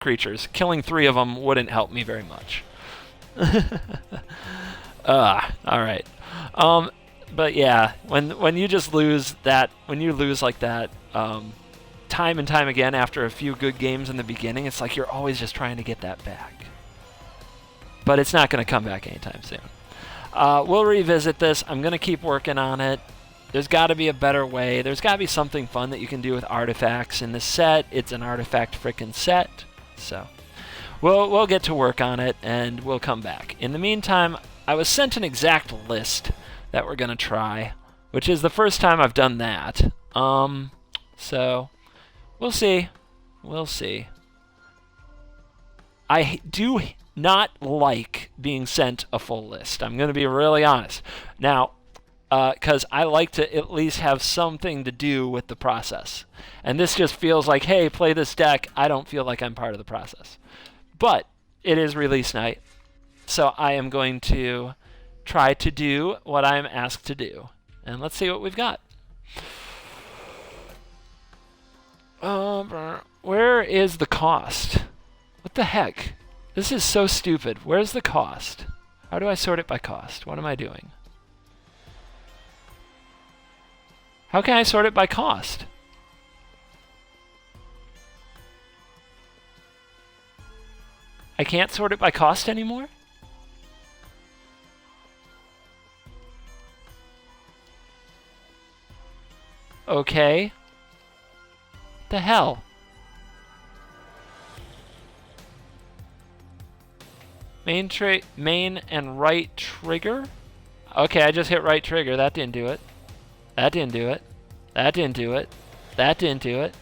creatures. Killing 3 of them wouldn't help me very much. Alright. But yeah, when you just lose that, when you lose like that, time and time again after a few good games in the beginning, it's like you're always just trying to get that back. But it's not going to come back anytime soon. We'll revisit this. I'm going to keep working on it. There's got to be a better way. There's got to be something fun that you can do with artifacts in this set. It's an artifact frickin' set. So we'll get to work on it, and we'll come back. In the meantime, I was sent an exact list that we're going to try, which is the first time I've done that. So we'll see. We'll see. I do not like being sent a full list. I'm going to be really honest. Now, because I like to at least have something to do with the process. And this just feels like, hey, play this deck. I don't feel like I'm part of the process. But it is release night, so I am going to try to do what I'm asked to do. And let's see what we've got. Where is the cost? What the heck? This is so stupid. Where's the cost? How do I sort it by cost? What am I doing? How can I sort it by cost? I can't sort it by cost anymore? Okay. The hell? Main and right trigger? Okay, I just hit right trigger. That didn't do it. That didn't do it. That didn't do it. That didn't do it.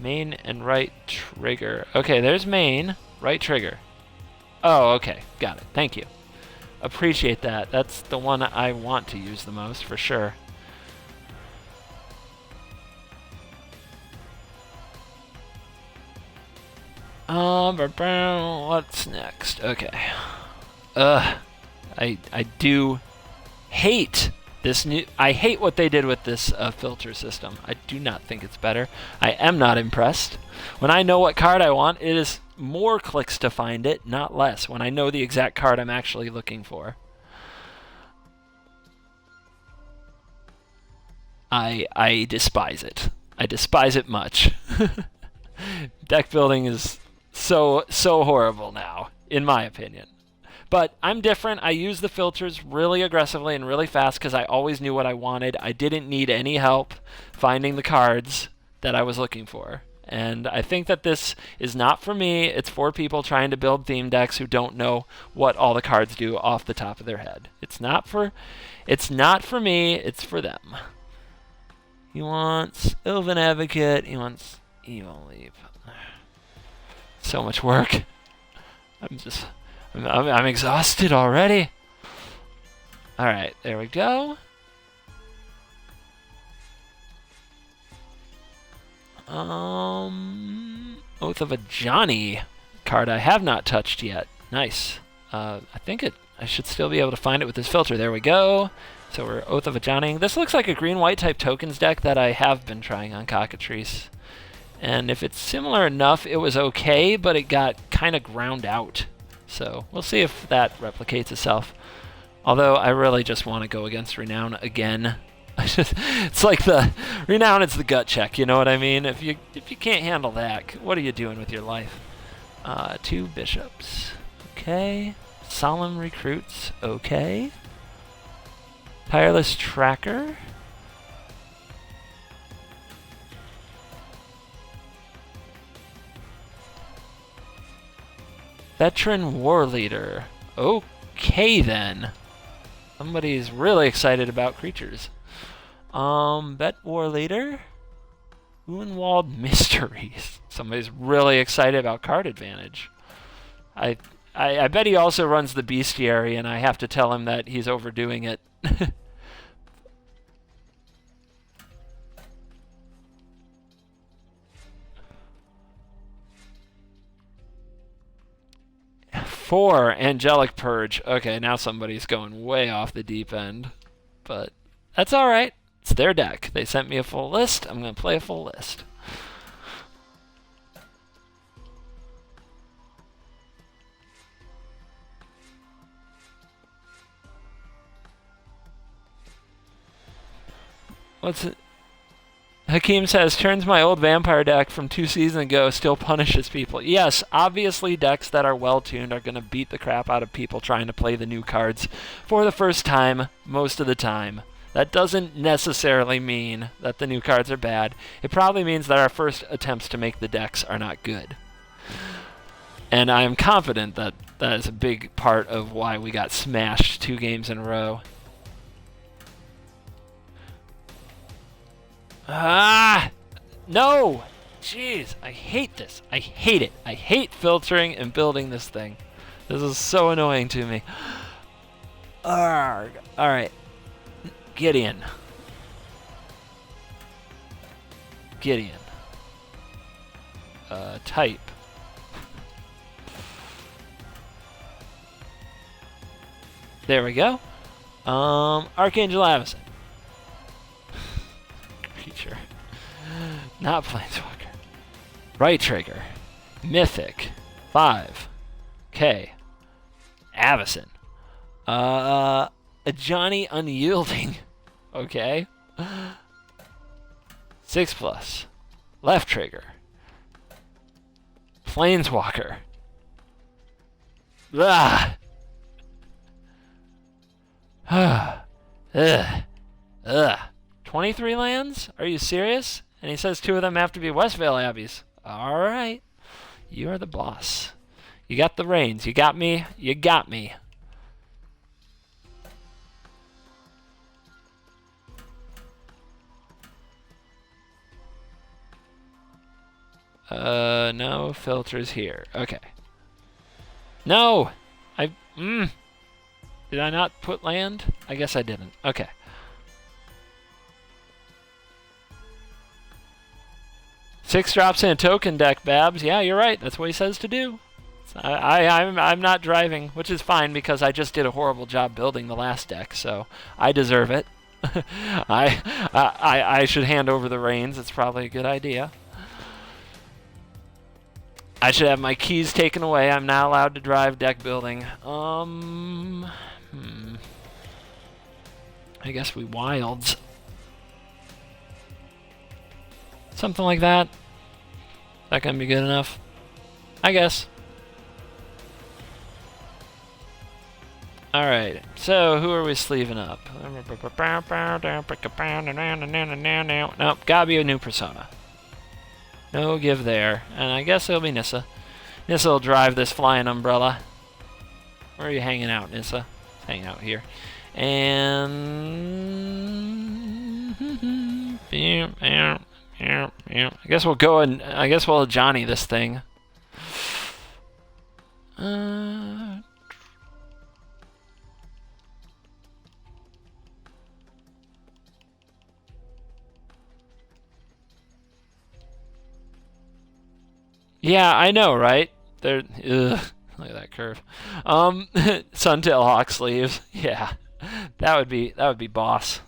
Main and right trigger. Okay, there's main, right trigger. Oh, okay. Got it. Thank you. Appreciate that. That's the one I want to use the most, for sure. What's next? Okay. I do hate this new. I hate what they did with this filter system. I do not think it's better. I am not impressed. When I know what card I want, it is more clicks to find it, not less. When I know the exact card I'm actually looking for. I despise it. I despise it much. Deck building is so horrible now, in my opinion. But I'm different. I use the filters really aggressively and really fast because I always knew what I wanted. I didn't need any help finding the cards that I was looking for. And I think that this is not for me. It's for people trying to build theme decks who don't know what all the cards do off the top of their head. It's not for me. It's for them. He wants Elven Advocate. He wants Evil Leap. So much work. I'm exhausted already. All right, there we go. Oath of a Johnny card I have not touched yet. Nice. I think I should still be able to find it with this filter. There we go. So we're Oath of a Johnny. This looks like a green-white type tokens deck that I have been trying on Cockatrice. And if it's similar enough, it was okay, but it got kind of ground out. So we'll see if that replicates itself. Although I really just want to go against Renown again. It's like the Renown, it's the gut check, you know what I mean? If you can't handle that, what are you doing with your life? 2 bishops. Okay. Solemn Recruits. Okay. Tireless Tracker. Veteran War Leader. Okay, then. Somebody's really excited about creatures. Vet War Leader. Moonwalled Mysteries. Somebody's really excited about card advantage. I bet he also runs the Bestiary, and I have to tell him that he's overdoing it. 4 Angelic Purge. Okay, now somebody's going way off the deep end. But that's alright. It's their deck. They sent me a full list. I'm going to play a full list. What's it? Hakeem says, turns my old vampire deck from 2 seasons ago still punishes people. Yes, obviously decks that are well-tuned are going to beat the crap out of people trying to play the new cards for the first time most of the time. That doesn't necessarily mean that the new cards are bad. It probably means that our first attempts to make the decks are not good. And I am confident that that is a big part of why we got smashed 2 games in a row. Ah! No! Jeez, I hate this. I hate it. I hate filtering and building this thing. This is so annoying to me. Arrgh. Alright. Gideon. Type. There we go. Archangel Avacyn. Creature. Not Planeswalker. Right trigger. Mythic. 5. Okay. Avacyn. A Johnny Unyielding. Okay. 6+. Left trigger. Planeswalker. Ah. Ugh. 23 lands? Are you serious? And he says 2 of them have to be Westvale Abbeys. Alright. You are the boss. You got the reins. You got me. You got me. No filters here. Okay. No! Did I not put land? I guess I didn't. Okay. Six drops in a token deck, Babs. Yeah, you're right. That's what he says to do. I'm not driving, which is fine because I just did a horrible job building the last deck, so I deserve it. I should hand over the reins. It's probably a good idea. I should have my keys taken away. I'm not allowed to drive deck building. I guess we wilds. Something like that. That gonna be good enough? I guess. Alright, so who are we sleeving up? Nope, gotta be a new persona. No give there. And I guess it'll be Nissa. Nissa will drive this flying umbrella. Where are you hanging out, Nissa? Hang out here. And I guess we'll go and I guess we'll Johnny this thing. Yeah, I know, right? They're look at that curve. Suntail Hawk sleeves. Yeah. That would be boss.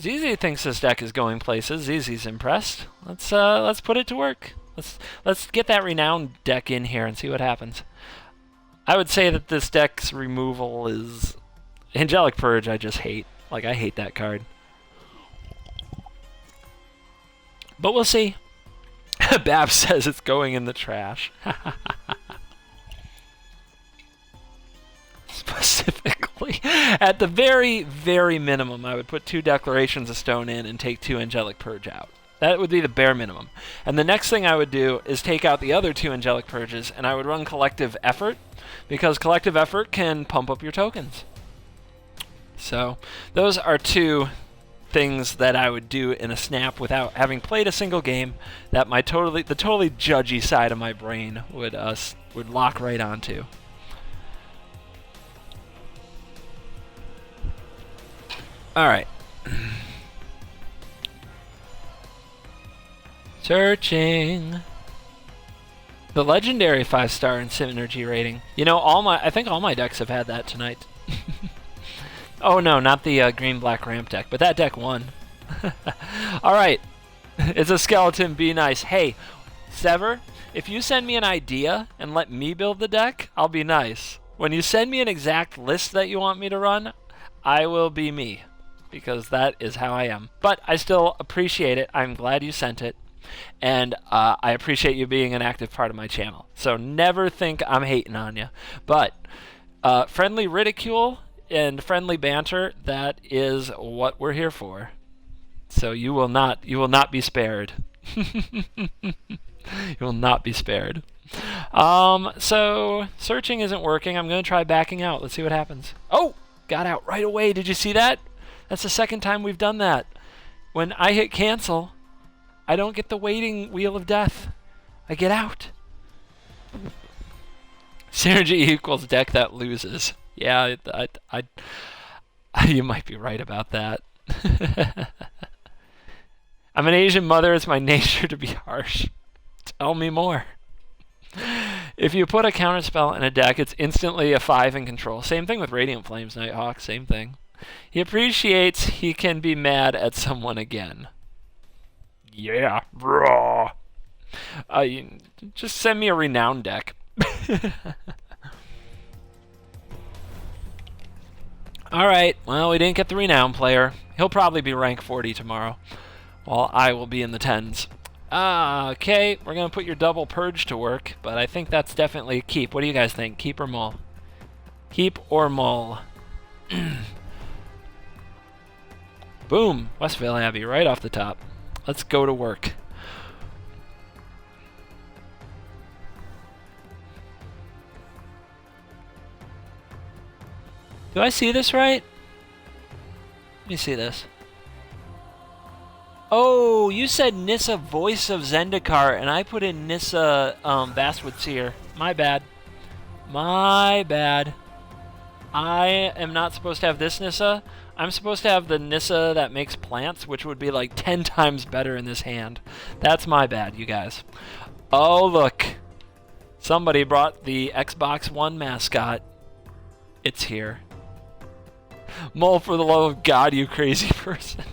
ZZ thinks this deck is going places. ZZ's impressed. Let's put it to work. Let's get that renowned deck in here and see what happens. I would say that this deck's removal is Angelic Purge. I just hate. Like, I hate that card. But we'll see. Bab says it's going in the trash. Specifically. At the very, very minimum, I would put 2 Declarations of Stone in and take 2 Angelic Purge out. That would be the bare minimum. And the next thing I would do is take out the other 2 Angelic Purges, and I would run Collective Effort, because Collective Effort can pump up your tokens. So, those are 2 things that I would do in a snap without having played a single game that the totally judgy side of my brain would lock right onto. All right. Searching. The legendary 5-star in synergy rating. You know, I think all my decks have had that tonight. Oh no, not the green-black ramp deck, but that deck won. Alright, it's a skeleton, be nice. Hey, Sever, if you send me an idea and let me build the deck, I'll be nice. When you send me an exact list that you want me to run, I will be me, because that is how I am. But I still appreciate it. I'm glad you sent it. And I appreciate you being an active part of my channel. So never think I'm hating on you. But friendly ridicule and friendly banter, that is what we're here for. So you will not be spared. You will not be spared. So searching isn't working. I'm going to try backing out. Let's see what happens. Oh, got out right away. Did you see that? That's the second time we've done that. When I hit cancel, I don't get the waiting wheel of death. I get out. Synergy equals deck that loses. Yeah, you might be right about that. I'm an Asian mother. It's my nature to be harsh. Tell me more. If you put a counterspell in a deck, it's instantly a 5 in control. Same thing with Radiant Flames, Nighthawk. Same thing. He appreciates he can be mad at someone again. Yeah, raw. Just send me a renown deck. Alright, well, we didn't get the renown player. He'll probably be rank 40 tomorrow, while I will be in the 10s. Okay, we're going to put your double purge to work, but I think that's definitely a keep. What do you guys think? Keep or mull? Keep or mull? Boom! Westvale Abbey right off the top. Let's go to work. Do I see this right? Let me see this. Oh, you said Nissa Voice of Zendikar, and I put in Nissa Basswood Seer. My bad. My bad. I am not supposed to have this Nissa. I'm supposed to have the Nissa that makes plants, which would be like 10 times better in this hand. That's my bad, you guys. Oh, look. Somebody brought the Xbox One mascot. It's here. Mull, for the love of God, you crazy person.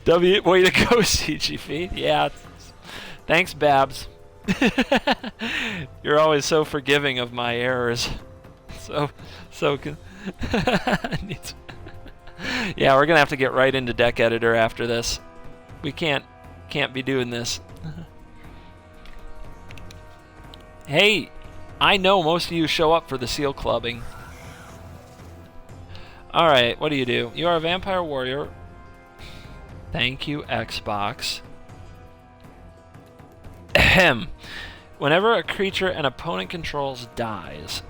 Way to go, CGB. Yeah. Thanks, Babs. You're always so forgiving of my errors. So good. Yeah, we're gonna have to get right into deck editor after this. We can't be doing this. Hey, I know most of you show up for the seal clubbing. Alright, what do? You are a vampire warrior. Thank you, Xbox. Ahem. Whenever a creature an opponent controls dies,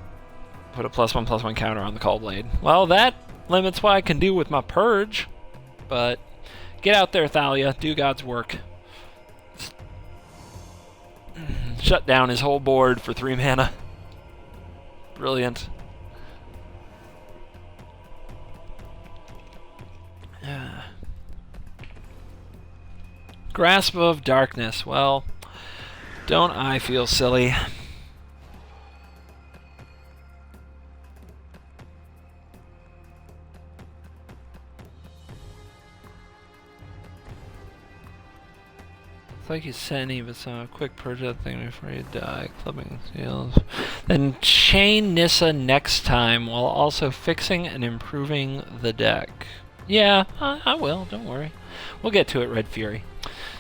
put a +1/+1 counter on the Call Blade. Well, that limits what I can do with my Purge. But get out there, Thalia. Do God's work. Shut down his whole board for 3 mana. Brilliant. Grasp of Darkness. Well, don't I feel silly? It's like you said, but a quick purge that thing before you die. Clubbing seals. Then chain Nissa next time while also fixing and improving the deck. Yeah, I will. Don't worry. We'll get to it, Red Fury.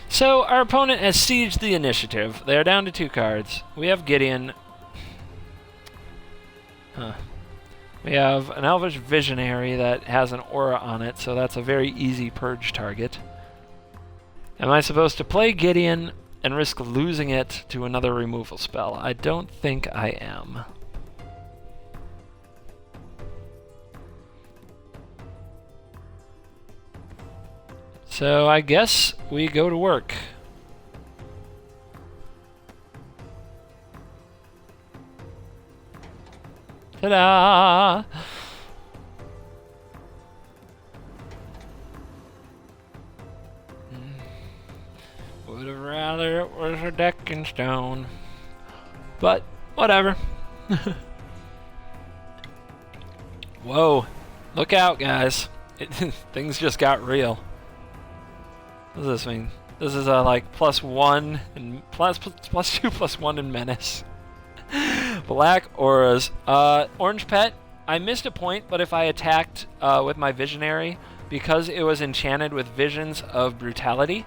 So, our opponent has sieged the initiative. They are down to 2 cards. We have Gideon. We have an Elvish Visionary that has an aura on it, so that's a very easy purge target. Am I supposed to play Gideon and risk losing it to another removal spell? I don't think I am. So I guess we go to work. Ta-da! Would have rather it was a deck in stone. But, whatever. Whoa. Look out, guys. Things just got real. What does this mean? This is a like +1 and +2/+1 in menace. Black auras. Orange pet, I missed a point, but if I attacked with my visionary, because it was enchanted with visions of brutality,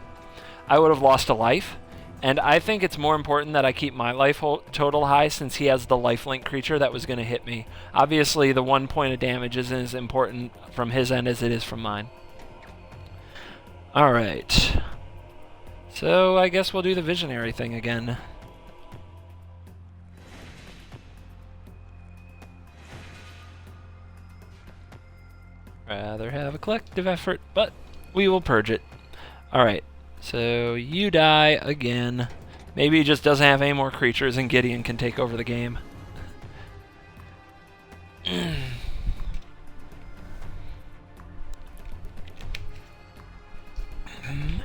I would have lost a life. And I think it's more important that I keep my life total high since he has the lifelink creature that was going to hit me. Obviously, the 1 point of damage isn't as important from his end as it is from mine. Alright. So I guess we'll do the visionary thing again. Rather have a collective effort, but we will purge it. Alright. So you die again. Maybe he just doesn't have any more creatures and Gideon can take over the game.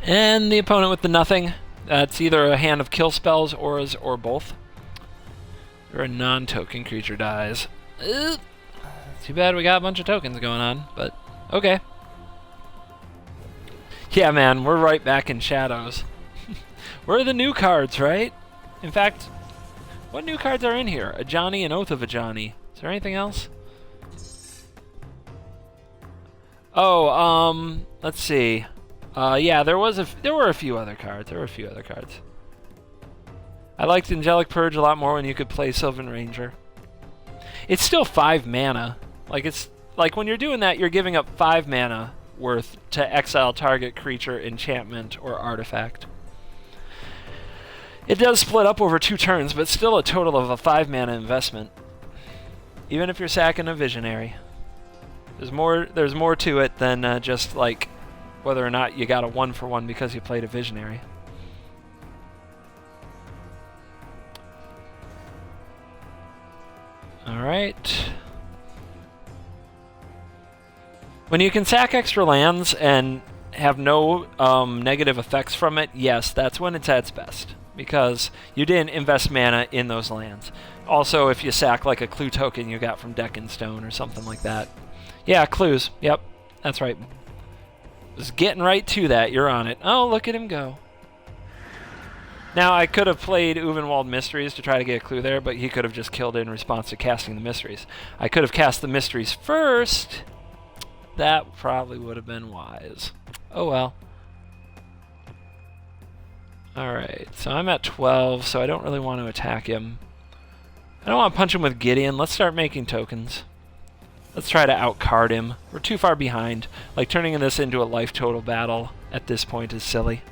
And the opponent with the nothing. That's either a hand of kill spells, auras, or both. Or a non-token creature dies. Too bad we got a bunch of tokens going on, but okay. Yeah, man, we're right back in Shadows. Where are the new cards, right? In fact, what new cards are in here? A Johnny and Oath of a Johnny. Is there anything else? Oh, let's see. Yeah, there were a few other cards. I liked Angelic Purge a lot more when you could play Sylvan Ranger. It's still 5 mana. It's like when you're doing that, you're giving up 5 mana worth to exile target creature, enchantment, or artifact. It does split up over 2 turns, but still a total of a 5 mana investment. Even if you're sacking a visionary. There's more to it than just like whether or not you got a 1-for-1 because you played a visionary. Alright. When you can sack extra lands and have no negative effects from it, yes, that's when it's at its best. Because you didn't invest mana in those lands. Also, if you sack like a clue token you got from Deck and Stone or something like that. Yeah, clues. Yep, that's right. Was getting right to that. You're on it. Oh, look at him go. Now, I could have played Uvenwald Mysteries to try to get a clue there, but he could have just killed it in response to casting the Mysteries. I could have cast the Mysteries first. That probably would have been wise. Oh well. Alright, so I'm at 12, so I don't really want to attack him. I don't want to punch him with Gideon. Let's start making tokens. Let's try to outcard him. We're too far behind. Like, turning this into a life total battle at this point is silly.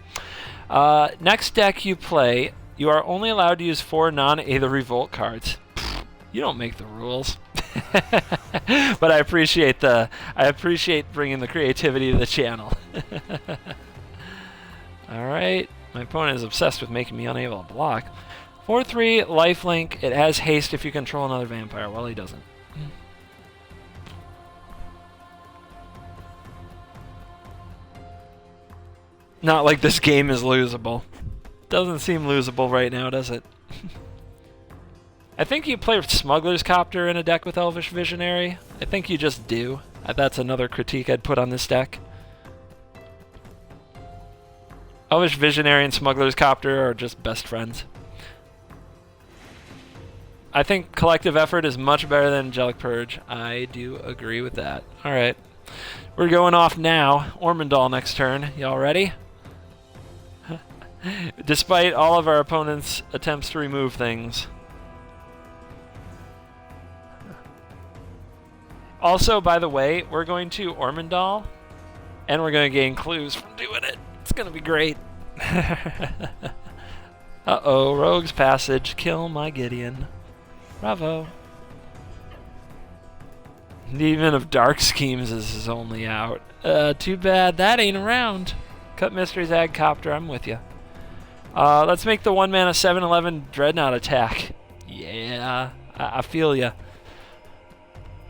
Next deck you play, you are only allowed to use 4 non-Aether Revolt cards. Pfft, you don't make the rules. But I appreciate bringing the creativity to the channel. Alright, my opponent is obsessed with making me unable to block. 4/3 lifelink. It has haste if you control another vampire. Well, he doesn't. Not like this game is losable. Doesn't seem losable right now, does it? I think you play Smuggler's Copter in a deck with Elvish Visionary. I think you just do. That's another critique I'd put on this deck. Elvish Visionary and Smuggler's Copter are just best friends. I think Collective Effort is much better than Angelic Purge. I do agree with that. Alright. We're going off now. Ormondal next turn. Y'all ready? Despite all of our opponent's attempts to remove things. Also, by the way, we're going to Ormondal, and we're going to gain clues from doing it. It's going to be great. Uh-oh, Rogue's Passage. Kill my Gideon. Bravo. Demon of Dark Schemes is only out. Too bad that ain't around. Cut Mysteries, add Copter, I'm with you. Let's make the 1 mana 7/11 Dreadnought attack. Yeah, I feel ya.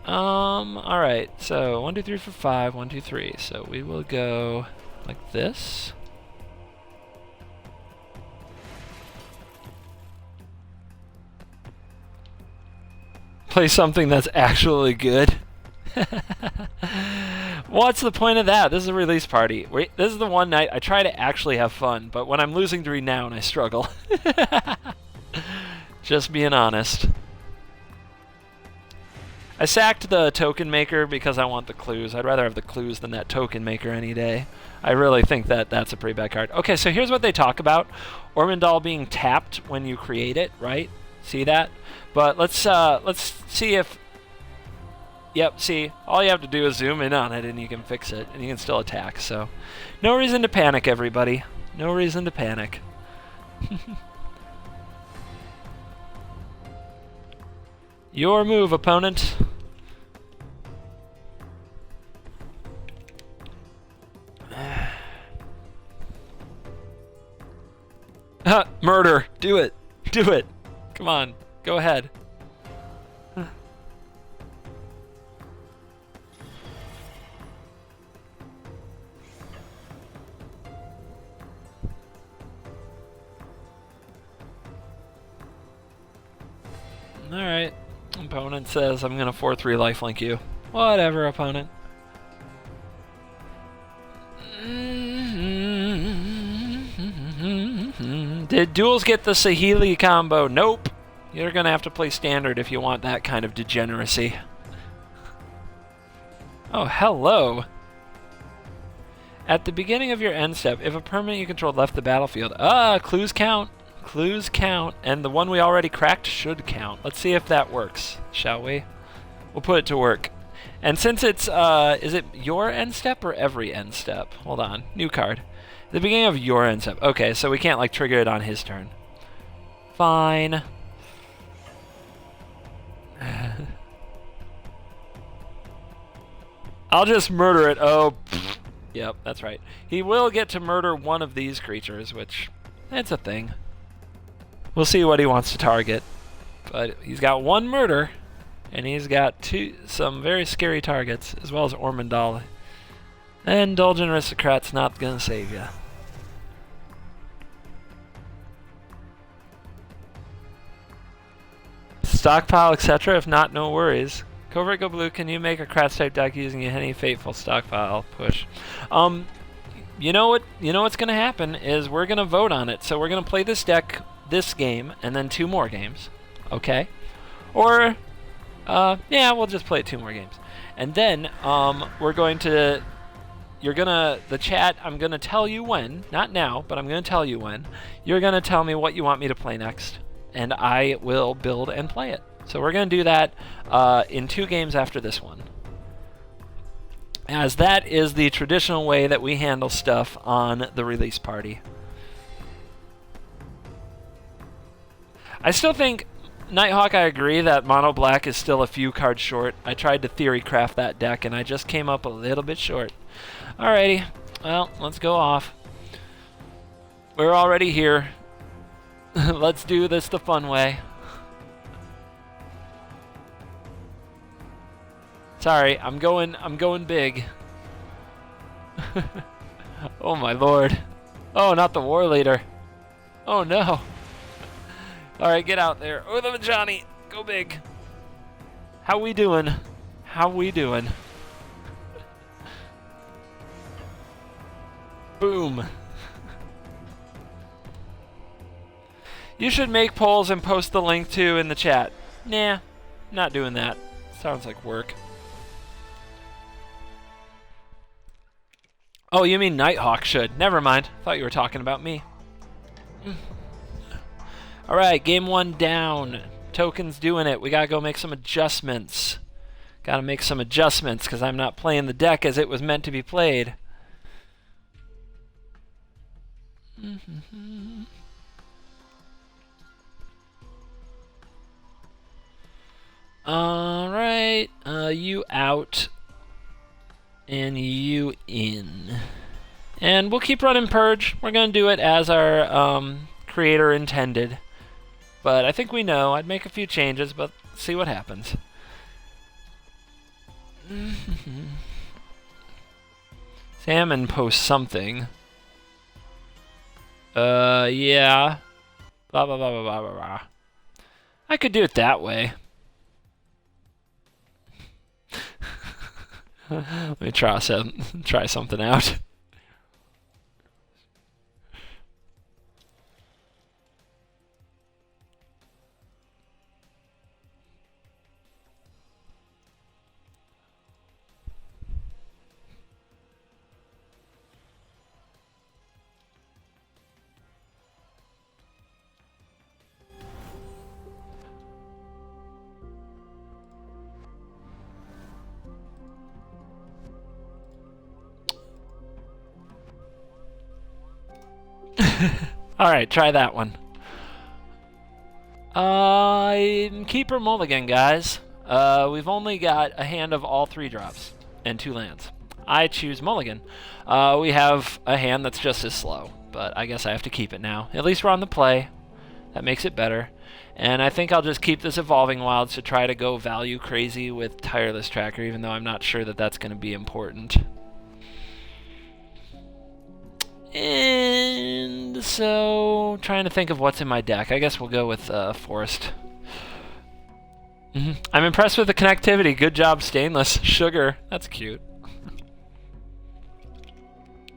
Alright, so 1, 2, 3, 4, 5, 1, 2, 3. So we will go like this. Play something that's actually good. What's the point of that? This is a release party. Wait, this is the one night I try to actually have fun, but when I'm losing to Renown, I struggle. Just being honest. I sacked the token maker because I want the clues. I'd rather have the clues than that token maker any day. I really think that that's a pretty bad card. Okay, so here's what they talk about. Ormondal being tapped when you create it, right? See that? But let's see if... Yep, see, all you have to do is zoom in on it and you can fix it, and you can still attack, so... No reason to panic, everybody. No reason to panic. Your move, opponent. Murder! Do it! Do it! Come on, go ahead. Alright. Opponent says, I'm gonna 4-3 lifelink you. Whatever, opponent. Did Duels get the Saheeli combo? Nope. You're gonna have to play standard if you want that kind of degeneracy. Oh, hello. At the beginning of your end step, if a permanent you controlled left the battlefield... clues count. Clues count, and the one we already cracked should count. Let's see if that works, shall we? We'll put it to work. And since it's, is it your end step or every end step? Hold on, new card. The beginning of your end step. Okay, so we can't, like, trigger it on his turn. Fine. I'll just murder it. Oh, pfft. Yep, that's right. He will get to murder one of these creatures, which, it's a thing. We'll see what he wants to target. But he's got one murder, and he's got some very scary targets, as well as Ormondal. And Indulgent Aristocrat's not gonna save you. Stockpile, etc. If not, no worries. Covert Go Blue, can you make a Kratz type deck using any Fateful stockpile push? You know what's gonna happen is we're gonna vote on it. So we're gonna play this deck this game and then 2 more games, okay? Or yeah, we'll just play 2 more games. And then we're going to the chat, I'm gonna tell you when, not now, but I'm gonna tell you when. You're gonna tell me what you want me to play next, and I will build and play it. So we're gonna do that in 2 games after this one, as that is the traditional way that we handle stuff on the release party. I still think, Nighthawk, I agree that Mono Black is still a few cards short. I tried to theory craft that deck, and I just came up a little bit short. Alrighty, well, let's go off. We're already here. Let's do this the fun way. Sorry, I'm going big. Oh my lord. Oh, not the war leader. Oh no. Alright, get out there. Oh, the Johnny. Go big. How we doing? How we doing? Boom. You should make polls and post the link too in the chat. Nah, not doing that. Sounds like work. Oh, you mean Nighthawk should. Never mind. Thought you were talking about me. Alright, game 1 down. Token's doing it. We gotta go make some adjustments. Gotta make some adjustments, because I'm not playing the deck as it was meant to be played. Alright, you out. And you in. And we'll keep running Purge. We're gonna do it as our creator intended. But I think we know. I'd make a few changes, but see what happens. Salmon posts something. Yeah. Blah, blah, blah, blah, blah, blah, blah. I could do it that way. Let me try something out. Alright, try that one. Keeper Mulligan, guys. We've only got a hand of all 3 drops and 2 lands. I choose Mulligan. We have a hand that's just as slow, but I guess I have to keep it now. At least we're on the play. That makes it better. And I think I'll just keep this Evolving Wilds to try to go value crazy with Tireless Tracker, even though I'm not sure that that's going to be important. And so, trying to think of what's in my deck. I guess we'll go with Forest. I'm impressed with the connectivity. Good job, Stainless. Sugar. That's cute.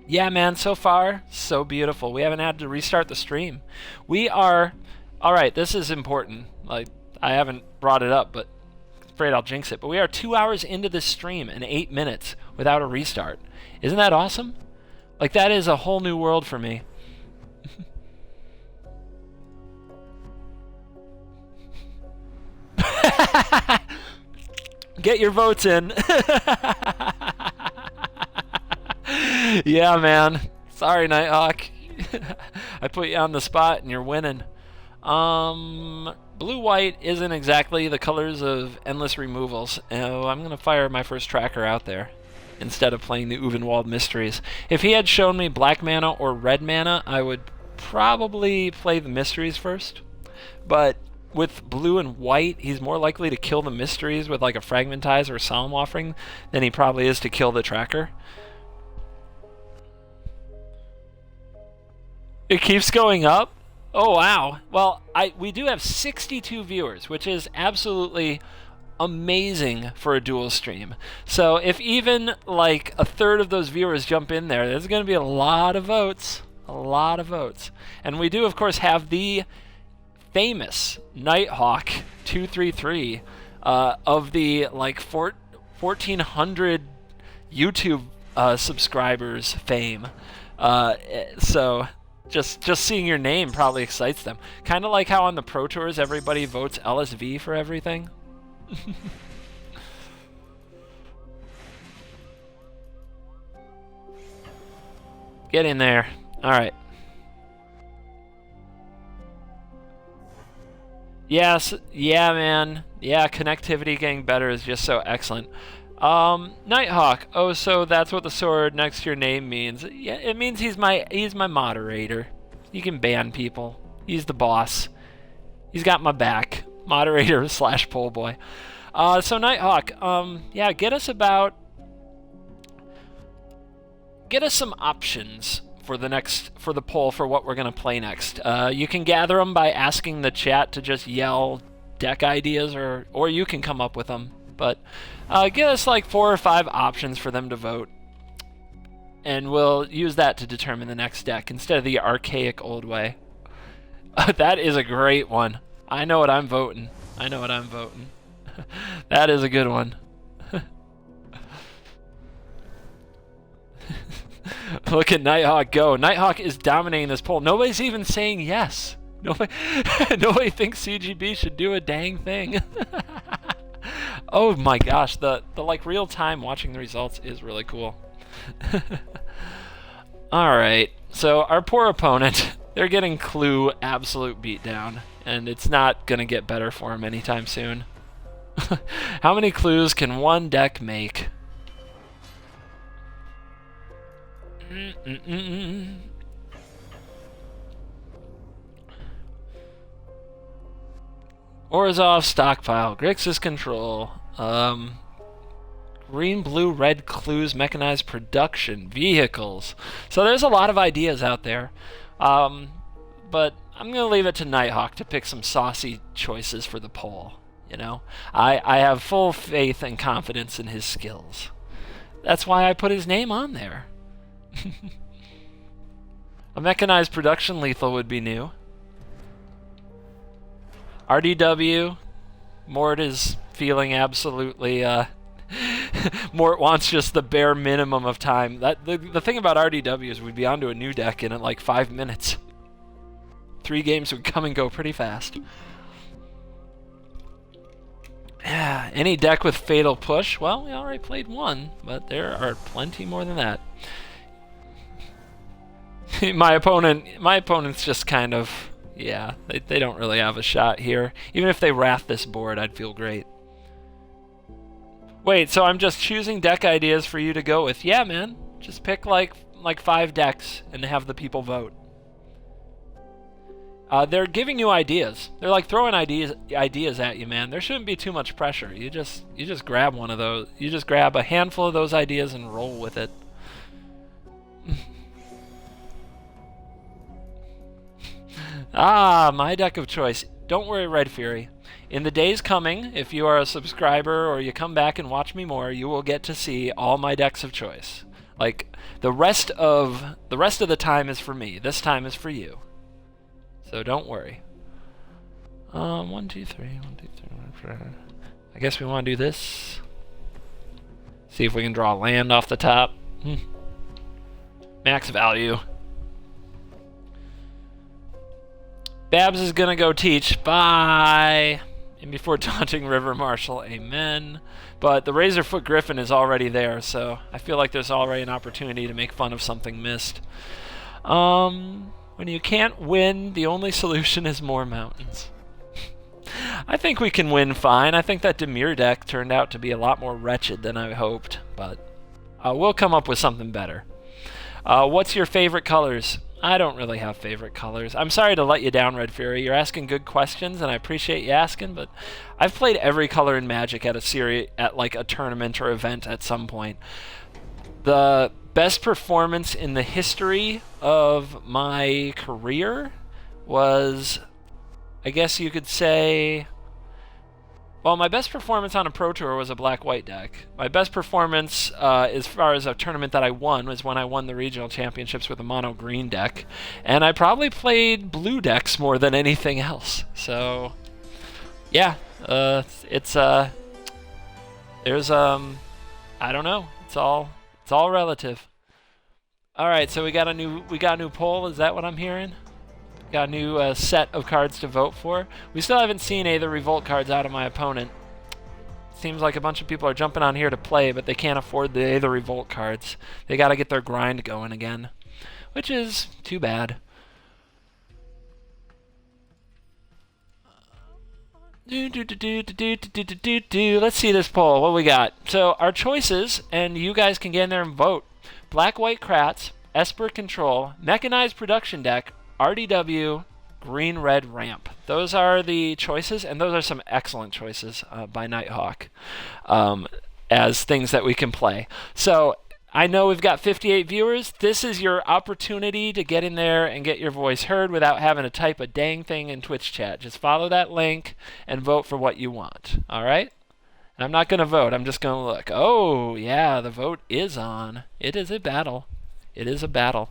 Yeah, man, so far, so beautiful. We haven't had to restart the stream. We are... Alright, this is important. Like, I haven't brought it up, but afraid I'll jinx it. But we are 2 hours into this stream and 8 minutes without a restart. Isn't that awesome? Like, that is a whole new world for me. Get your votes in. Yeah, man. Sorry, Nighthawk. I put you on the spot and you're winning. Blue-white isn't exactly the colors of endless removals. I'm going to fire my first tracker out there instead of playing the Uvenwald Mysteries. If he had shown me black mana or red mana, I would probably play the Mysteries first. But with blue and white, he's more likely to kill the Mysteries with like a Fragmentize or a Solemn Offering than he probably is to kill the tracker. It keeps going up? Oh, wow. Well, we do have 62 viewers, which is absolutely amazing for a dual stream. So if even like a third of those viewers jump in there, there's going to be a lot of votes. A lot of votes. And we do, of course, have the famous Nighthawk 233 of the like 1,400 YouTube subscribers fame. So... Just seeing your name probably excites them. Kind of like how on the Pro Tours everybody votes LSV for everything. Get in there. Alright. Yes, yeah, man. Yeah, connectivity getting better is just so excellent. Nighthawk. Oh, so that's what the sword next to your name means. Yeah, it means he's my moderator. He can ban people. He's the boss. He's got my back. Moderator / poll boy. So Nighthawk, yeah, get us some options for the poll for what we're gonna play next. You can gather them by asking the chat to just yell deck ideas, or you can come up with them. But give us like 4 or 5 options for them to vote, and we'll use that to determine the next deck instead of the archaic old way. That is a great one. I know what I'm voting. I know what I'm voting. That is a good one. Look at Nighthawk go. Nighthawk is dominating this poll. Nobody's even saying yes. Nobody thinks CGB should do a dang thing. Oh my gosh, the like real time watching the results is really cool. Alright, so our poor opponent, they're getting Clue absolute beatdown, and it's not gonna get better for him anytime soon. How many clues can one deck make? Orzhov stockpile, Grixis control, green, blue, red clues, mechanized production, vehicles. So there's a lot of ideas out there, but I'm gonna leave it to Nighthawk to pick some saucy choices for the poll. You know, I have full faith and confidence in his skills. That's why I put his name on there. A mechanized production lethal would be new. RDW, Mort is feeling absolutely, Mort wants just the bare minimum of time. The thing about RDW is we'd be onto a new deck in like 5 minutes. 3 games would come and go pretty fast. Yeah, any deck with Fatal Push? Well, we already played one, but there are plenty more than that. My opponent's just kind of, yeah, they don't really have a shot here. Even if they wrath this board, I'd feel great. Wait, so I'm just choosing deck ideas for you to go with? Yeah, man. Just pick like 5 decks and have the people vote. They're giving you ideas. They're like throwing ideas at you, man. There shouldn't be too much pressure. You just grab one of those. You just grab a handful of those ideas and roll with it. My deck of choice. Don't worry, Red Fury. In the days coming, if you are a subscriber or you come back and watch me more, you will get to see all my decks of choice. Like the rest of the time is for me. This time is for you. So don't worry. 1, 2, 3, 1, 2, 3, 1, 4. I guess we want to do this. See if we can draw land off the top. Max value. Babs is gonna go teach. Bye. And before taunting River Marshal, amen. But the Razorfoot Griffin is already there, so I feel like there's already an opportunity to make fun of something missed. When you can't win, the only solution is more mountains. I think we can win fine. I think that Dimir deck turned out to be a lot more wretched than I hoped, but we'll come up with something better. What's your favorite colors? I don't really have favorite colors. I'm sorry to let you down, Red Fury. You're asking good questions, and I appreciate you asking, but I've played every color in Magic at like a tournament or event at some point. The best performance in the history of my career was, I guess you could say, well, my best performance on a Pro Tour was a black-white deck. My best performance as far as a tournament that I won was when I won the regional championships with a mono-green deck. And I probably played blue decks more than anything else. So, yeah, there's, I don't know. It's all relative. All right, so we got a new poll. Is that what I'm hearing? Got a new set of cards to vote for. We still haven't seen Aether Revolt cards out of my opponent. Seems like a bunch of people are jumping on here to play, but they can't afford the Aether Revolt cards. They got to get their grind going again, which is too bad. Let's see this poll. What we got? So our choices, and you guys can get in there and vote. Black-White Kratz, Esper Control, Mechanized Production Deck, RDW, Green-Red Ramp. Those are the choices, and those are some excellent choices by Nighthawk as things that we can play. So I know we've got 58 viewers. This is your opportunity to get in there and get your voice heard without having to type a dang thing in Twitch chat. Just follow that link and vote for what you want. All right? And I'm not going to vote. I'm just going to look. Oh, yeah, the vote is on. It is a battle. It is a battle.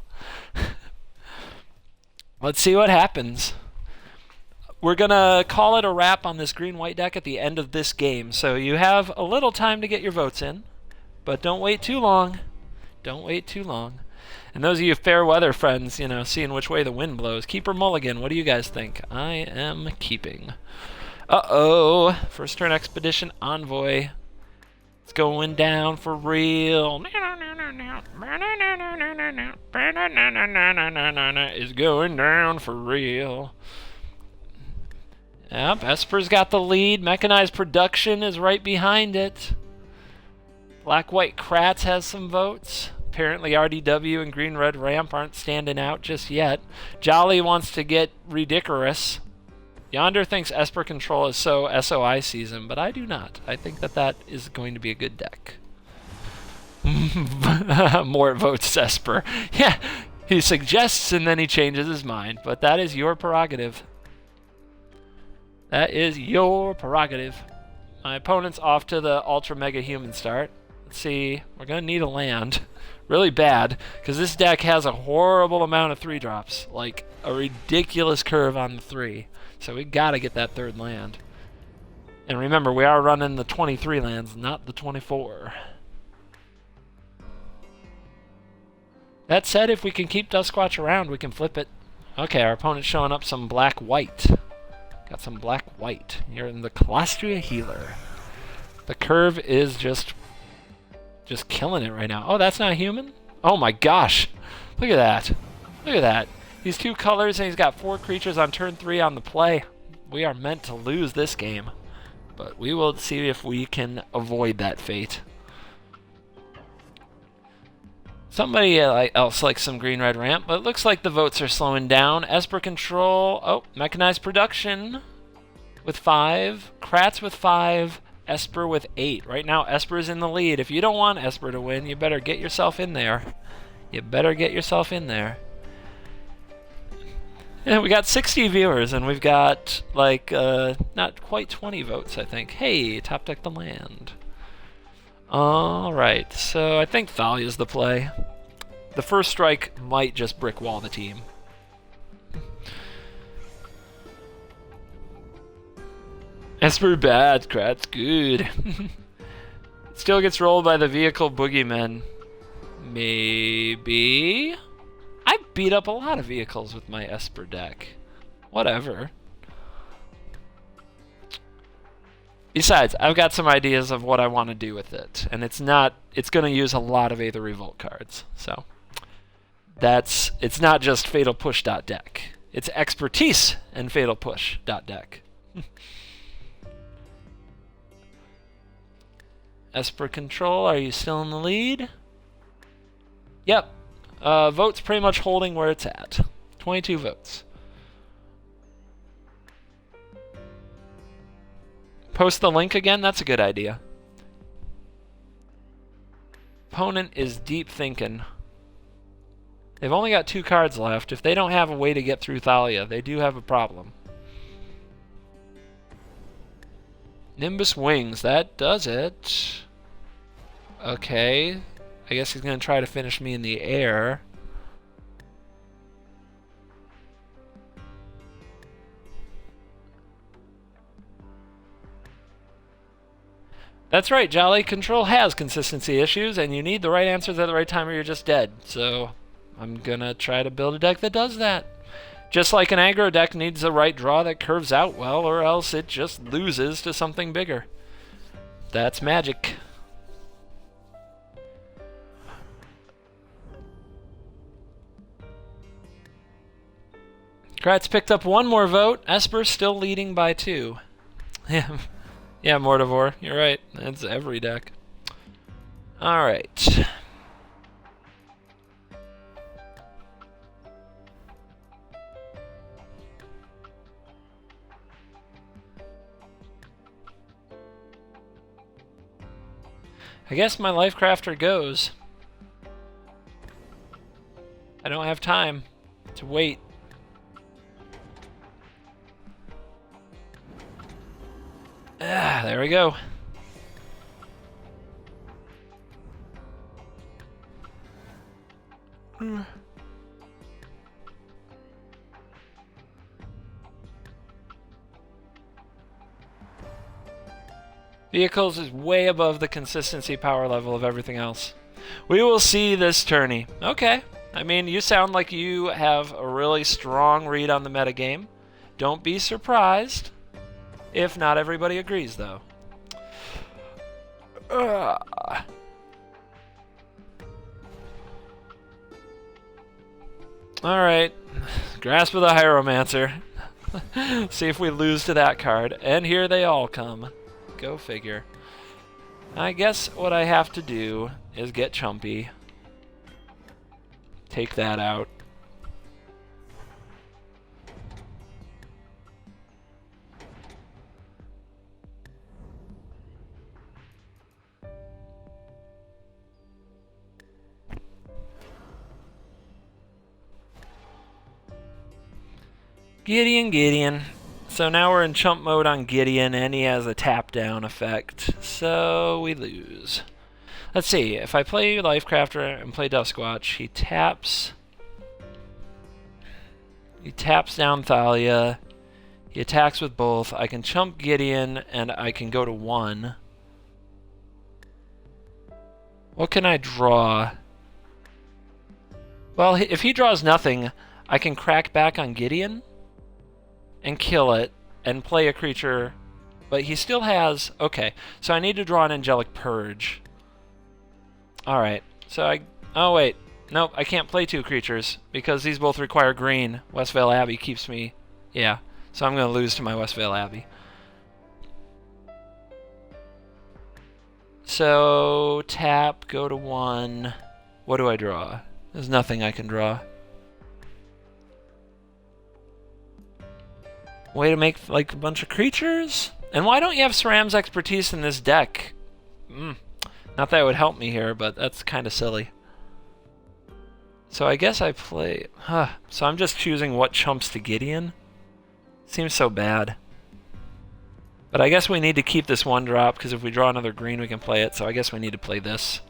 Let's see what happens. We're going to call it a wrap on this green-white deck at the end of this game. So you have a little time to get your votes in, but don't wait too long. Don't wait too long. And those of you fair weather friends, you know, seeing which way the wind blows, keep or mulligan, what do you guys think? I am keeping. Uh-oh. First turn Expedition Envoy. It's going down for real. It's going down for real. Yep, Esper's got the lead. Mechanized Production is right behind it. Black-White Kratz has some votes. Apparently RDW and Green-Red Ramp aren't standing out just yet. Jolly wants to get ridiculous. Yonder thinks Esper Control is so SOI season, but I do not. I think that is going to be a good deck. More votes Esper. Yeah, he suggests and then he changes his mind, but that is your prerogative. That is your prerogative. My opponent's off to the Ultra Mega Human start. Let's see, we're going to need a land. Really bad, because this deck has a horrible amount of 3-drops. Like, a ridiculous curve on the 3. So we got to get that third land. And remember, we are running the 23 lands, not the 24. That said, if we can keep Duskwatch around, we can flip it. Okay, our opponent's showing up some black-white. Got some black-white. You're in the Colostria Healer. The curve is just killing it right now. Oh, that's not human? Oh my gosh. Look at that. Look at that. He's 2 colors and he's got 4 creatures on turn 3 on the play. We are meant to lose this game, but we will see if we can avoid that fate. Somebody else likes some green-red ramp, but it looks like the votes are slowing down. Esper Control, oh, Mechanized Production with 5, Kratz with 5, Esper with 8. Right now, Esper is in the lead. If you don't want Esper to win, you better get yourself in there. You better get yourself in there. Yeah, we got 60 viewers, and we've got, like, not quite 20 votes, I think. Hey, top deck the land. Alright, so I think Thalia's the play. The first strike might just brick wall the team. Esper bad, Kratz good. Still gets rolled by the vehicle boogeymen. Maybe? I beat up a lot of vehicles with my Esper deck. Whatever. Besides, I've got some ideas of what I want to do with it, and it's going to use a lot of Aether Revolt cards. So it's not just Fatal Push.deck. It's expertise and Fatal Push.deck. Esper Control, are you still in the lead? Yep. Votes pretty much holding where it's at. 22 votes. Post the link again? That's a good idea. Opponent is deep thinking. They've only got 2 cards left. If they don't have a way to get through Thalia, they do have a problem. Nimbus Wings, that does it. Okay. I guess he's going to try to finish me in the air. That's right, Jolly. Control has consistency issues, and you need the right answers at the right time or you're just dead. So I'm going to try to build a deck that does that. Just like an aggro deck needs the right draw that curves out well, or else it just loses to something bigger. That's magic. Kratz picked up 1 more vote. Esper still leading by 2. Yeah. Yeah, Mortivore, you're right. That's every deck. Alright. I guess my Life Crafter goes. I don't have time to wait. There we go. Vehicles is way above the consistency power level of everything else. We will see this tourney. Okay. I mean, you sound like you have a really strong read on the metagame. Don't be surprised if not everybody agrees, though. Alright. Grasp of the Hieromancer. See if we lose to that card. And here they all come. Go figure. I guess what I have to do is get Chumpy. Take that out. Gideon. So now we're in chump mode on Gideon, and he has a tap down effect, so we lose. Let's see, if I play Lifecrafter and play Duskwatch, he taps down Thalia, he attacks with both, I can chump Gideon, and I can go to 1. What can I draw? Well, if he draws nothing, I can crack back on Gideon and kill it, and play a creature, but he still has... Okay, so I need to draw an Angelic Purge. Alright, so I... Oh, wait. Nope, I can't play 2 creatures because these both require green. Westvale Abbey keeps me... Yeah, so I'm going to lose to my Westvale Abbey. So, tap, go to 1. What do I draw? There's nothing I can draw. Way to make, like, a bunch of creatures? And why don't you have Ceram's expertise in this deck? Not that it would help me here, but that's kind of silly. So I guess I play... So I'm just choosing what chumps to Gideon? Seems so bad. But I guess we need to keep this 1-drop, because if we draw another green, we can play it. So I guess we need to play this.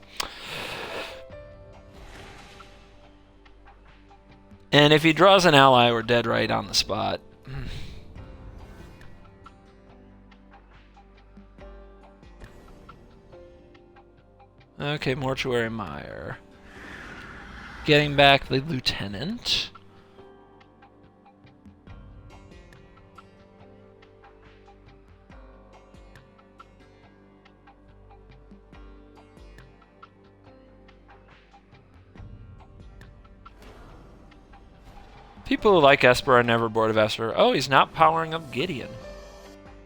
And if he draws an ally, we're dead right on the spot. Okay, Mortuary Mire. Getting back the Lieutenant. People who like Esper are never bored of Esper. Oh, he's not powering up Gideon.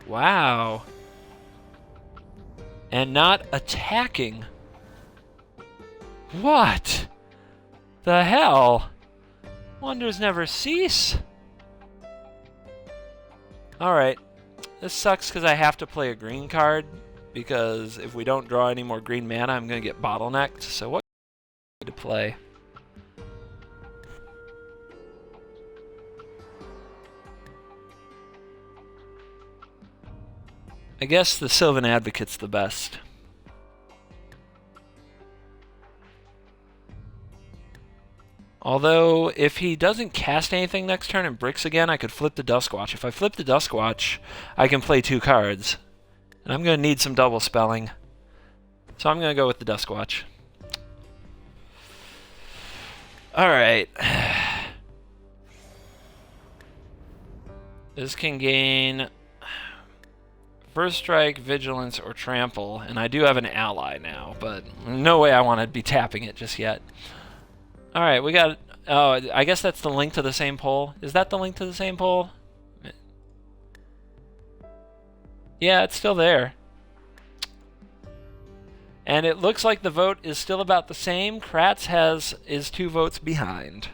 Wow. And not attacking. What the hell? Wonders never cease. Alright. This sucks because I have to play a green card, because if we don't draw any more green mana, I'm going to get bottlenecked. So what to play? I guess the Sylvan Advocate's the best. Although, if he doesn't cast anything next turn and bricks again, I could flip the Duskwatch. If I flip the Duskwatch, I can play 2 cards. And I'm going to need some double spelling. So I'm going to go with the Duskwatch. Alright. This can gain First Strike, Vigilance, or Trample. And I do have an ally now, but no way I want to be tapping it just yet. Alright, we got... Oh, I guess that's the link to the same poll. Is that the link to the same poll? Yeah, it's still there. And it looks like the vote is still about the same. Kratz is 2 votes behind.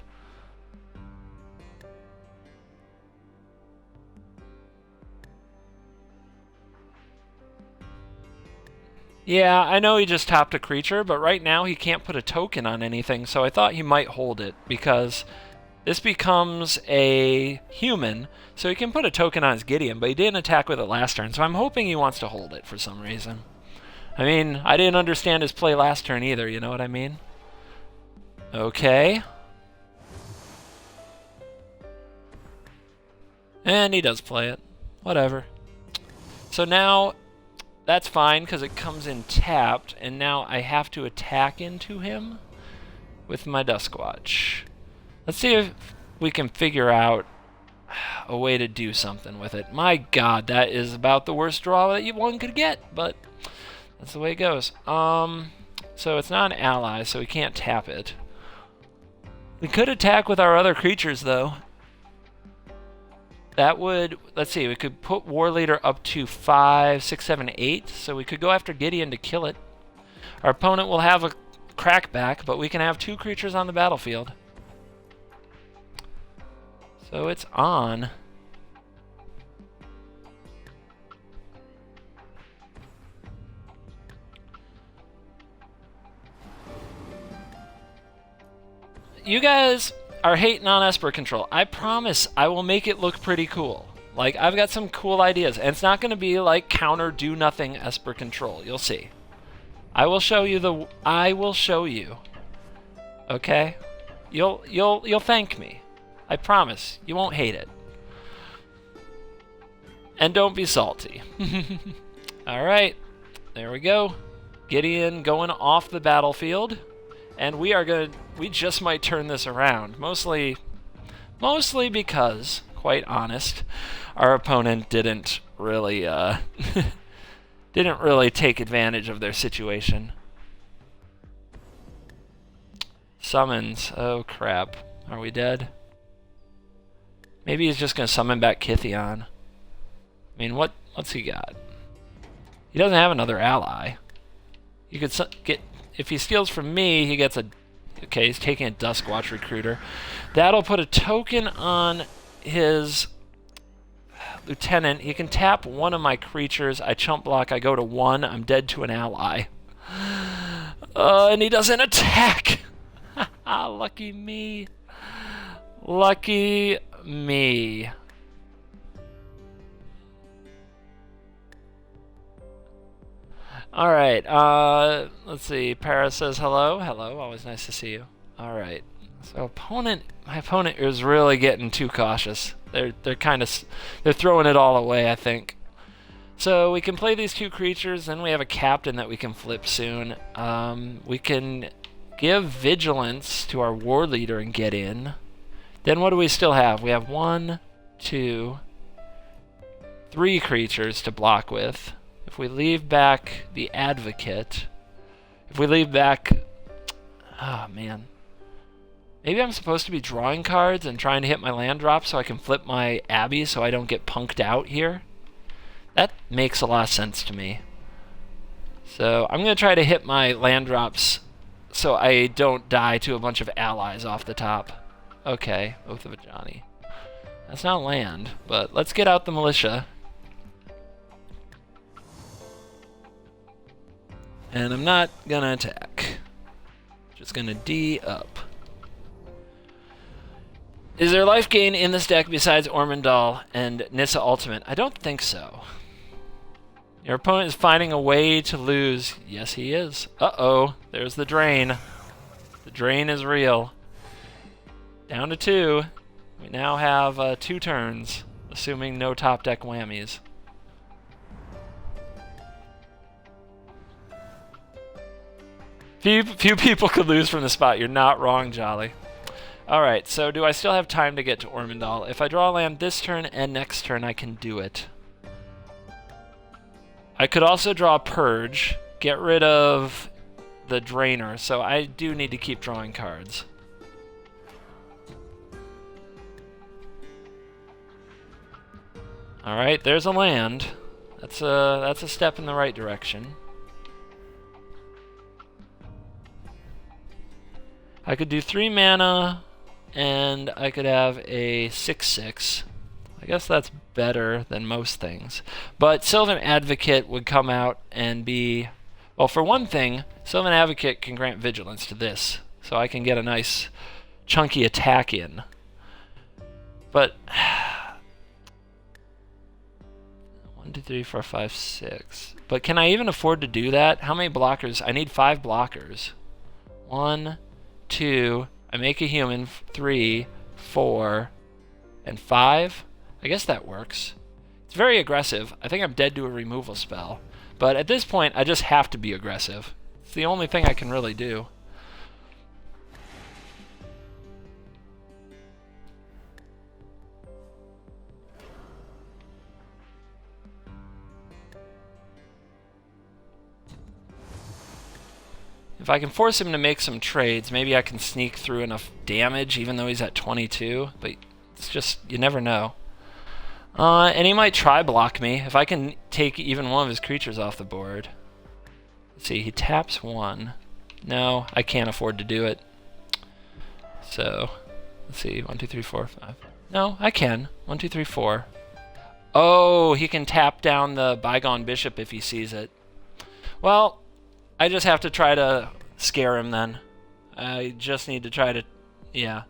Yeah, I know he just topped a creature, but right now he can't put a token on anything, so I thought he might hold it, because this becomes a human, so he can put a token on his Gideon, but he didn't attack with it last turn, so I'm hoping he wants to hold it for some reason. I mean, I didn't understand his play last turn either, you know what I mean? Okay. And he does play it. Whatever. So now... That's fine, because it comes in tapped, and now I have to attack into him with my Duskwatch. Let's see if we can figure out a way to do something with it. My god, that is about the worst draw that one could get, but that's the way it goes. So it's not an ally, so we can't tap it. We could attack with our other creatures, though. That would, let's see, we could put War Leader up to 5, 6, 7, 8, so we could go after Gideon to kill it. Our opponent will have a crackback, but we can have 2 creatures on the battlefield. So it's on. You guys are hating on Esper Control. I promise I will make it look pretty cool. Like, I've got some cool ideas, and it's not going to be like counter do nothing Esper Control. You'll see. I will show you I will show you. Okay? You'll thank me. I promise. You won't hate it. And don't be salty. All right. There we go. Gideon going off the battlefield. And we just might turn this around. Mostly because, quite honest, our opponent didn't really take advantage of their situation. Summons. Oh crap. Are we dead? Maybe he's just gonna summon back Kithion. I mean, what's he got? He doesn't have another ally. You could get, if he steals from me, he gets a, okay, he's taking a Duskwatch Recruiter. That'll put a token on his lieutenant. He can tap one of my creatures. I chump block, I go to 1, I'm dead to an ally. And he doesn't attack! Lucky me. Lucky me. Alright, let's see. Paris says hello. Hello, always nice to see you. Alright. So my opponent is really getting too cautious. They're throwing it all away, I think. So we can play these 2 creatures, then we have a captain that we can flip soon. We can give vigilance to our war leader and get in. Then what do we still have? We have 1, 2, 3 creatures to block with. If we leave back the advocate, if we leave back, oh man. Maybe I'm supposed to be drawing cards and trying to hit my land drop so I can flip my Abbey so I don't get punked out here. That makes a lot of sense to me. So I'm going to try to hit my land drops so I don't die to a bunch of allies off the top. Okay, Oath of Ajani. That's not land, but let's get out the militia. And I'm not going to attack. Just going to D up. Is there life gain in this deck besides Ormondal and Nissa Ultimate? I don't think so. Your opponent is finding a way to lose. Yes, he is. Uh-oh. There's the drain. The drain is real. Down to 2. We now have 2 turns, assuming no top deck whammies. Few people could lose from the spot. You're not wrong, Jolly. Alright, so do I still have time to get to Ormondal? If I draw a land this turn and next turn, I can do it. I could also draw Purge, get rid of the Drainer, so I do need to keep drawing cards. Alright, there's a land. That's a step in the right direction. I could do 3 mana, and I could have a 6/6. I guess that's better than most things. But Sylvan Advocate would come out and be... Well, for one thing, Sylvan Advocate can grant vigilance to this, so I can get a nice chunky attack in. But... 1, 2, 3, 4, 5, 6. But can I even afford to do that? How many blockers? I need 5 blockers. 1, 2, I make a human, 3, 4, and 5. I guess that works. It's very aggressive. I think I'm dead to a removal spell. But at this point, I just have to be aggressive. It's the only thing I can really do. If I can force him to make some trades, maybe I can sneak through enough damage, even though he's at 22. But it's just, you never know. And he might try block me if I can take even one of his creatures off the board. Let's see, he taps 1. No, I can't afford to do it. So, let's see, 1, 2, 3, 4, 5. No, I can. 1, 2, 3, 4. Oh, he can tap down the Bygone Bishop if he sees it. Well, I just have to try to scare him then. I just need to try to... yeah.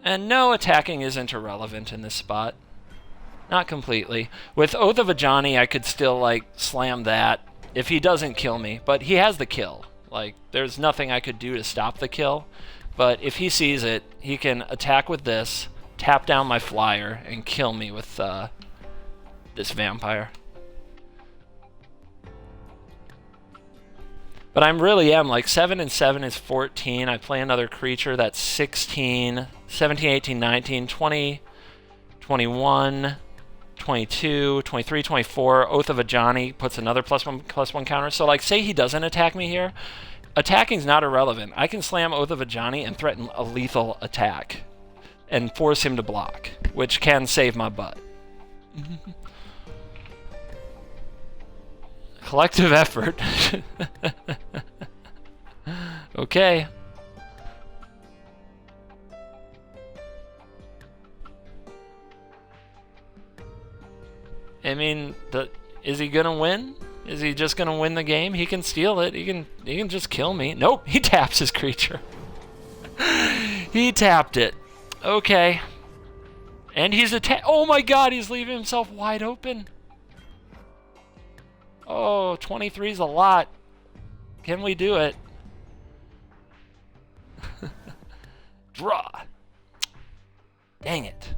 And no, attacking isn't irrelevant in this spot. Not completely. With Oath of Ajani, I could still, like, slam that if he doesn't kill me. But he has the kill. Like, there's nothing I could do to stop the kill. But if he sees it, he can attack with this, tap down my flyer, and kill me with this vampire. But I really am, like, 7 and 7 is 14. I play another creature, that's 16, 17, 18, 19, 20, 21, 22, 23, 24. Oath of a Johnny puts another +1/+1 counter. So, like, say he doesn't attack me here. Attacking's not irrelevant. I can slam Oath of a Johnny and threaten a lethal attack and force him to block, which can save my butt. Collective effort. Okay. I mean, is he gonna win? Is he just gonna win the game? He can steal it. He can just kill me. Nope, he taps his creature. He tapped it. Okay. And he's oh my god, he's leaving himself wide open. Oh, 23 is a lot. Can we do it? Draw. Dang it.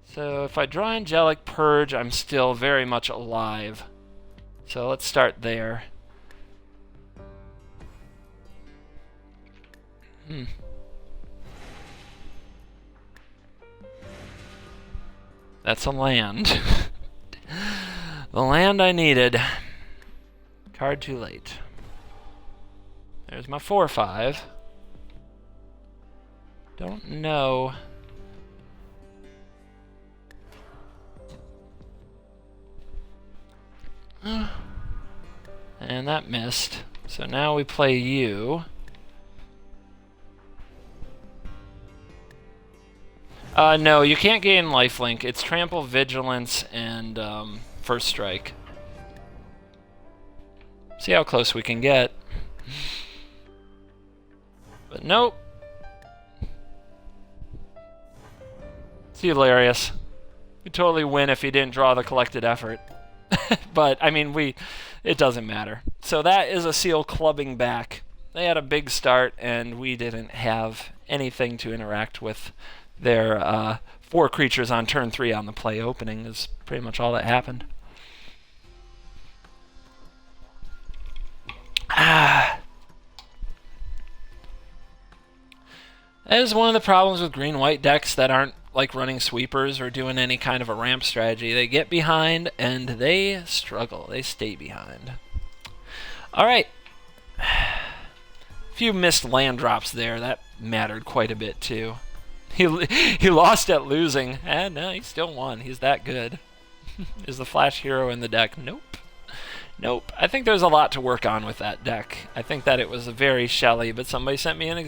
So if I draw Angelic Purge, I'm still very much alive. So let's start there. That's a land. The land I needed. Card too late. There's my 4/5. Don't know. And that missed. So now we play you. No, you can't gain lifelink. It's Trample, Vigilance, and First Strike. See how close we can get. But nope. It's hilarious. We'd totally win if he didn't draw the collected effort. But, I mean, it doesn't matter. So that is a Seal clubbing back. They had a big start, and we didn't have anything to interact with. Their 4 creatures on turn 3 on the play opening is pretty much all that happened. That is one of the problems with green-white decks that aren't like running sweepers or doing any kind of a ramp strategy. They get behind and they struggle. They stay behind. Alright. A few missed land drops there. That mattered quite a bit too. He lost at losing. And no, he still won. He's that good. Is the Flash hero in the deck? Nope. Nope. I think there's a lot to work on with that deck. I think that it was very shelly, but somebody sent me an example.